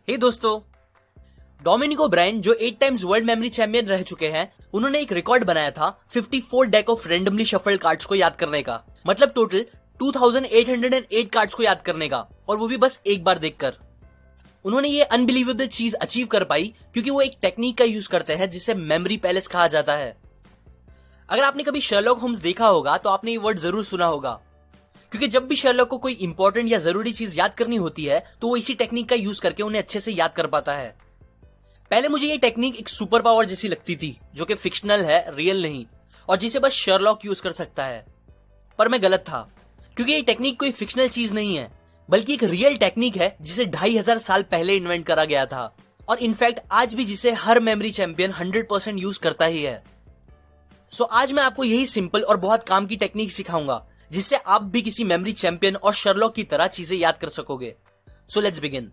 हे दोस्तों, Dominic O'Brien जो 8 times world memory champion रह चुके हैं, उन्होंने एक रिकॉर्ड बनाया था 54 deck of randomly shuffled cards को याद करने का। मतलब टोटल 2808 कार्ड्स को याद करने का, और वो भी बस एक बार देखकर। उन्होंने ये अनबिलीवेबल चीज अचीव कर पाई क्योंकि वो एक टेक्निक का यूज करते हैं जिसे मेमोरी पैलेस कहा जाता है। अगर आपने कभी शर्लॉक होम्स देखा होगा तो आपने ये वर्ड जरूर सुना होगा, क्योंकि जब भी शर्लॉक को कोई इंपॉर्टेंट या जरूरी चीज याद करनी होती है तो वो इसी टेक्निक का यूज करके उन्हें अच्छे से याद कर पाता है। पहले मुझे ये टेक्निक एक सुपर पावर जैसी लगती थी, जो कि फिक्शनल है, रियल नहीं, और जिसे बस शर्लॉक यूज कर सकता है। पर मैं गलत था, क्योंकि ये टेक्निक कोई फिक्शनल चीज नहीं है, बल्कि एक रियल टेक्निक है जिसे 2500 साल पहले इन्वेंट करा गया था, और इनफैक्ट आज भी जिसे हर मेमोरी चैंपियन 100% यूज करता ही है। सो आज मैं आपको यही सिंपल और बहुत काम की टेक्निक सिखाऊंगा, जिससे आप भी किसी मेमोरी चैंपियन और शर्लॉक की तरह चीजें याद कर सकोगे। So let's begin.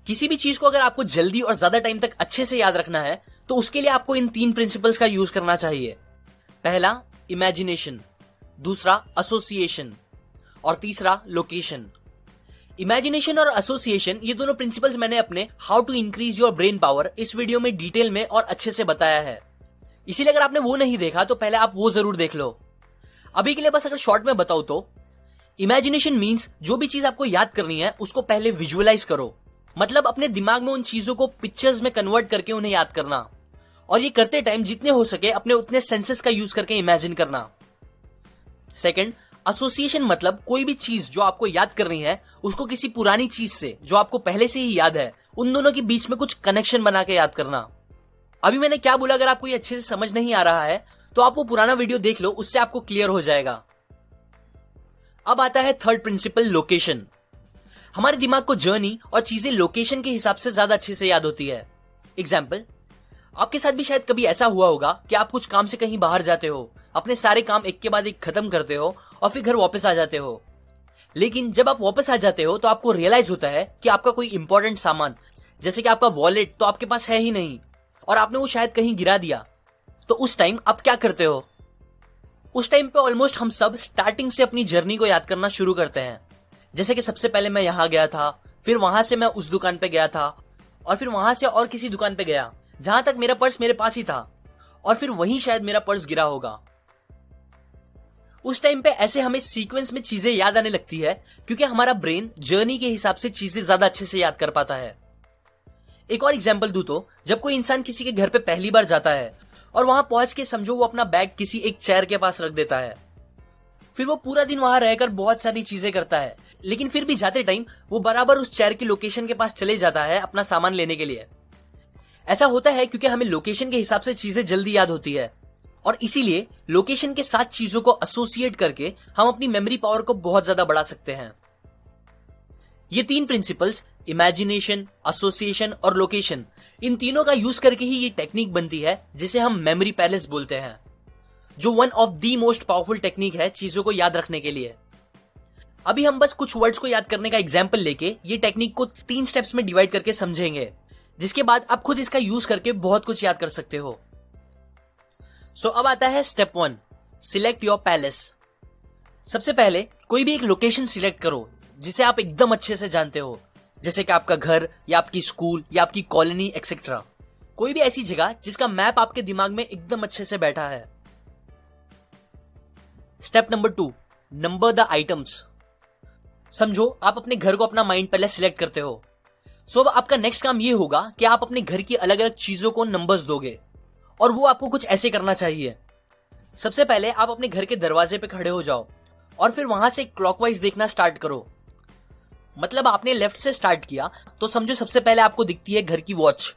किसी भी चीज को अगर आपको जल्दी और ज्यादा टाइम तक अच्छे से याद रखना है तो उसके लिए आपको इन 3 प्रिंसिपल्स का यूज करना चाहिए। पहला इमेजिनेशन, दूसरा एसोसिएशन, और तीसरा लोकेशन। इमेजिनेशन और एसोसिएशन, ये दोनों प्रिंसिपल्स मैंने अपने how to increase your brain power इस वीडियो में डिटेल में और अच्छे से बताया है, इसीलिए अगर आपने वो नहीं देखा तो पहले आप वो जरूर देख लो। अभी के लिए बस अगर शॉर्ट में बताऊं तो इमेजिनेशन मीन्स जो भी चीज आपको याद करनी है उसको पहले विजुअलाइज करो, मतलब अपने दिमाग में उन चीजों को पिक्चर्स में कन्वर्ट करके उन्हें याद करना, और ये करते टाइम जितने हो सके अपने उतने सेंसेस का यूज करके इमेजिन करना। सेकंड, एसोसिएशन, मतलब कोई भी चीज जो आपको याद करनी है उसको किसी पुरानी चीज से जो आपको पहले से ही याद है, उन दोनों के बीच में कुछ कनेक्शन बना के याद करना। अभी मैंने क्या बोला, अगर आपको ये अच्छे से समझ नहीं आ रहा है तो आप वो पुराना वीडियो देख लो, उससे आपको क्लियर हो जाएगा। अब आता है थर्ड प्रिंसिपल, लोकेशन। हमारे दिमाग को जर्नी और चीजें लोकेशन के हिसाब से ज्यादा अच्छे से याद होती है। एग्जाम्पल, आपके साथ भी शायद कभी ऐसा हुआ होगा कि आप कुछ काम से कहीं बाहर जाते हो, अपने सारे काम एक के बाद एक खत्म करते हो और फिर घर वापस आ जाते हो। लेकिन जब आप वापस आ जाते हो तो आपको रियलाइज होता है कि आपका कोई इंपॉर्टेंट सामान, जैसे कि आपका वॉलेट, तो आपके पास है ही नहीं, और आपने वो शायद कहीं गिरा दिया। तो उस टाइम आप क्या करते हो? उस टाइम पे ऑलमोस्ट हम सब स्टार्टिंग से अपनी जर्नी को याद करना शुरू करते हैं। जैसे कि सबसे पहले मैं यहां गया था, फिर वहां से मैं उस दुकान पे गया था, और फिर वहां से और किसी दुकान पे गया जहां तक मेरा पर्स मेरे पास ही था, और फिर वहीं शायद मेरा पर्स गिरा होगा। उस टाइम पे ऐसे हमें सीक्वेंस में चीजें याद आने लगती है, क्योंकि हमारा ब्रेन जर्नी के हिसाब से चीजें ज्यादा अच्छे से याद कर पाता है। एक और एग्जांपल दूं तो, जब कोई इंसान किसी के घर पे पहली बार जाता है और वहां पहुंच के समझो वो अपना बैग किसी एक चेयर के पास रख देता है, फिर वो पूरा दिन वहां रहकर बहुत सारी चीजें करता है, लेकिन फिर भी जाते टाइम वो बराबर उस चेयर की लोकेशन के पास चले जाता है अपना सामान लेने के लिए। ऐसा होता है क्योंकि हमें लोकेशन के हिसाब से चीजें जल्दी याद होती है, और इसीलिए लोकेशन के साथ चीजों को एसोसिएट करके हम अपनी मेमोरी पावर को बहुत ज्यादा बढ़ा सकते हैं। ये 3 प्रिंसिपल्स, इमेजिनेशन, एसोसिएशन और लोकेशन, इन तीनों का यूज करके ही ये टेक्निक बनती है जिसे हम मेमोरी पैलेस बोलते हैं, जो one of the most powerful technique है चीजों को याद रखने के लिए। अभी हम बस कुछ वर्ड्स को याद करने का एग्जाम्पल लेके ये टेक्निक को 3 स्टेप्स में डिवाइड करके समझेंगे, जिसके बाद आप खुद इसका यूज करके बहुत कुछ याद कर सकते हो। सो अब आता है स्टेप 1, सिलेक्ट योर पैलेस। सबसे पहले कोई भी एक लोकेशन सिलेक्ट करो जिसे आप एकदम अच्छे से जानते हो, जैसे कि आपका घर या आपकी स्कूल या आपकी कॉलोनी एक्सेट्रा। कोई भी ऐसी जगह जिसका मैप आपके दिमाग में एकदम अच्छे से बैठा है। Step number 2, number the items. समझो आप अपने घर को अपना माइंड पहले सिलेक्ट करते हो, सो अब आपका नेक्स्ट काम ये होगा कि आप अपने घर की अलग अलग चीजों को नंबर्स दोगे, और वो आपको कुछ ऐसे करना चाहिए। सबसे पहले आप अपने घर के दरवाजे पे खड़े हो जाओ और फिर वहां से क्लॉकवाइज देखना स्टार्ट करो। मतलब आपने लेफ्ट से स्टार्ट किया तो समझो सबसे पहले आपको दिखती है घर की वॉच,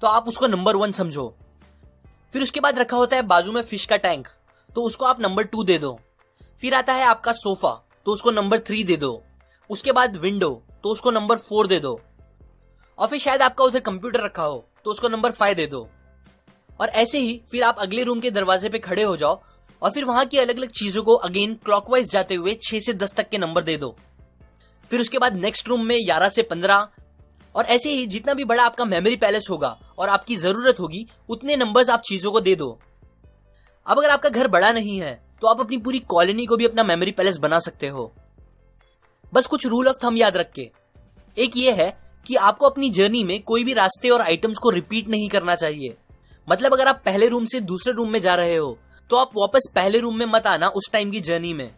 तो आप उसको नंबर 1 समझो। फिर उसके बाद रखा होता है बाजू में फिश का टैंक, तो उसको आप नंबर 2 दे दो। फिर आता है आपका सोफा, तो उसको नंबर 3 दे दो। उसके बाद विंडो, तो उसको नंबर 4 दे दो। और फिर शायद आपका उधर कंप्यूटर रखा हो तो उसको नंबर 5 दे दो। और ऐसे ही फिर आप अगले रूम के दरवाजे पे खड़े हो जाओ और फिर वहां की अलग अलग चीजों को अगेन क्लॉकवाइज जाते हुए 6 से 10 तक के नंबर दे दो। फिर उसके बाद नेक्स्ट रूम में 11 से 15, और ऐसे ही जितना भी बड़ा आपका मेमोरी पैलेस होगा और आपकी जरूरत होगी उतने नंबर्स आप चीजों को दे दो। अब अगर आपका घर बड़ा नहीं है तो आप अपनी पूरी कॉलोनी को भी अपना मेमोरी पैलेस बना सकते हो। बस कुछ रूल ऑफ थंब याद रख के। एक ये है कि आपको अपनी जर्नी में कोई भी रास्ते और आइटम्स को रिपीट नहीं करना चाहिए। मतलब अगर आप पहले रूम से दूसरे रूम में जा रहे हो तो आप वापस पहले रूम में मत आना उस टाइम की जर्नी में।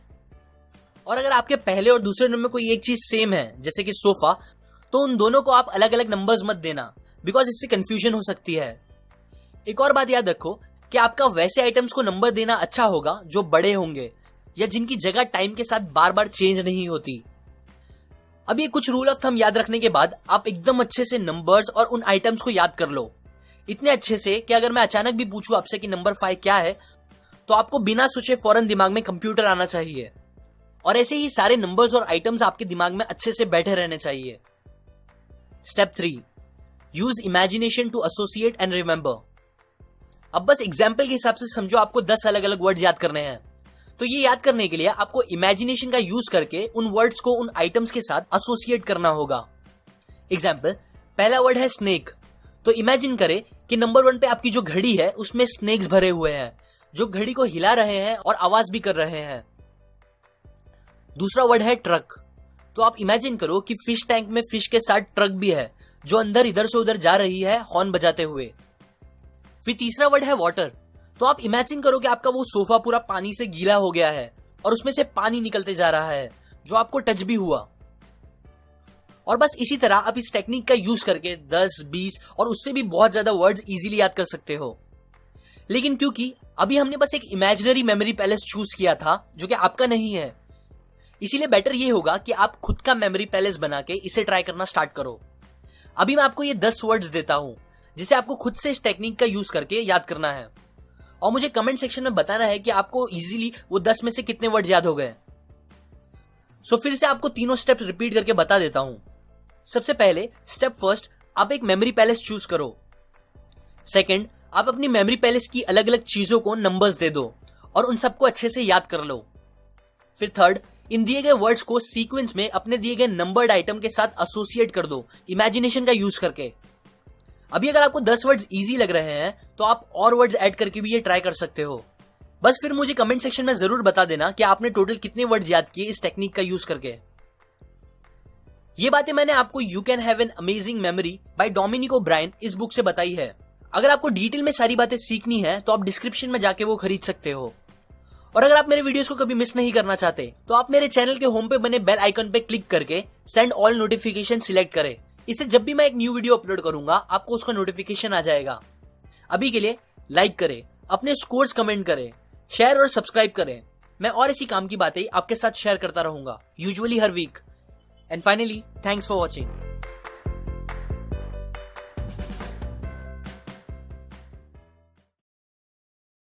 और अगर आपके पहले और दूसरे रूम में कोई एक चीज सेम है जैसे कि सोफा, तो उन दोनों को आप अलग अलग नंबर्स मत देना, बिकॉज इससे कंफ्यूजन हो सकती है। एक और बात याद रखो कि आपका वैसे आइटम्स को नंबर देना अच्छा होगा जो बड़े होंगे या जिनकी जगह टाइम के साथ बार बार चेंज नहीं होती। अब ये कुछ रूल ऑफ थंब याद रखने के बाद आप एकदम अच्छे से नंबर्स और उन आइटम्स को याद कर लो, इतने अच्छे से कि अगर मैं अचानक भी पूछूं आपसे कि नंबर 5 क्या है, तो आपको बिना सोचे फौरन दिमाग में कंप्यूटर आना चाहिए। और ऐसे ही सारे नंबर्स और आइटम्स आपके दिमाग में अच्छे से बैठे रहने चाहिए। Step 3, use imagination to associate and remember. अब बस एग्जाम्पल के हिसाब से समझो आपको 10 अलग अलग वर्ड्स याद करने हैं, तो ये याद करने के लिए आपको इमेजिनेशन का यूज करके उन वर्ड्स को उन आइटम्स के साथ एसोसिएट करना होगा। एग्जाम्पल, पहला वर्ड है स्नेक, तो इमेजिन करें कि नंबर 1 पे आपकी जो घड़ी है उसमें स्नेक्स भरे हुए हैं जो घड़ी को हिला रहे हैं और आवाज भी कर रहे हैं। दूसरा वर्ड है ट्रक, तो आप इमेजिन करो कि फिश टैंक में फिश के साथ ट्रक भी है जो अंदर इधर से उधर जा रही है हॉर्न बजाते हुए। फिर तीसरा वर्ड है वाटर, तो आप इमेजिन करो कि आपका वो सोफा पूरा पानी से गीला हो गया है और उसमें से पानी निकलते जा रहा है जो आपको टच भी हुआ। और बस इसी तरह आप इस टेक्निक का यूज करके 10, 20 और उससे भी बहुत ज्यादा वर्ड्स इजीली याद कर सकते हो। लेकिन क्योंकि अभी हमने बस एक इमेजिनरी मेमोरी पैलेस चूज किया था जो कि आपका नहीं है, इसीलिए बेटर ये होगा कि आप खुद का मेमोरी पैलेस बना के इसे ट्राई करना स्टार्ट करो। अभी मैं आपको ये 10 वर्ड्स देता हूं जिसे आपको खुद से इस टेक्निक का यूज करके याद करना है, और मुझे कमेंट सेक्शन में बताना है कि आपको इजीली वो 10 में से कितने वर्ड्स याद हो गए। सो फिर से आपको तीनों स्टेप्स रिपीट करके बता देता हूं। सबसे पहले स्टेप फर्स्ट, आप एक मेमोरी पैलेस चूज करो। सेकंड, आप अपनी मेमोरी पैलेस की अलग अलग चीजों को नंबर्स दे दो और उन सबको अच्छे से याद कर लो। फिर थर्ड, इन दिए गए वर्ड्स को सीक्वेंस में अपने दिए गए नंबर्ड आइटम के साथ एसोसिएट कर दो इमेजिनेशन का यूज करके। अभी अगर आपको 10 वर्ड्स इजी लग रहे हैं तो आप और वर्ड्स ऐड करके भी ये ट्राई कर सकते हो। बस फिर मुझे कमेंट सेक्शन में जरूर बता देना कि आपने टोटल कितने वर्ड्स याद किए इस टेक्निक का यूज करके। ये बातें मैंने आपको you can have an amazing memory by Dominic O'Brien इस बुक से बताई है। अगर आपको डिटेल में सारी बातें सीखनी है तो आप डिस्क्रिप्शन में जाके वो खरीद सकते हो। और अगर आप मेरे वीडियोस को कभी मिस नहीं करना चाहते तो आप मेरे चैनल के होम पे बने बेल आइकन पे क्लिक करके सेंड ऑल नोटिफिकेशन सिलेक्ट करें। इससे जब भी मैं एक न्यू वीडियो अपलोड करूंगा आपको उसका नोटिफिकेशन आ जाएगा। अभी के लिए लाइक करें, अपने स्कोर्स कमेंट करें, शेयर और सब्सक्राइब करें। मैं और इसी काम की बातें आपके साथ शेयर करता रहूंगा, यूजुअली हर वीक। And finally, thanks for watching.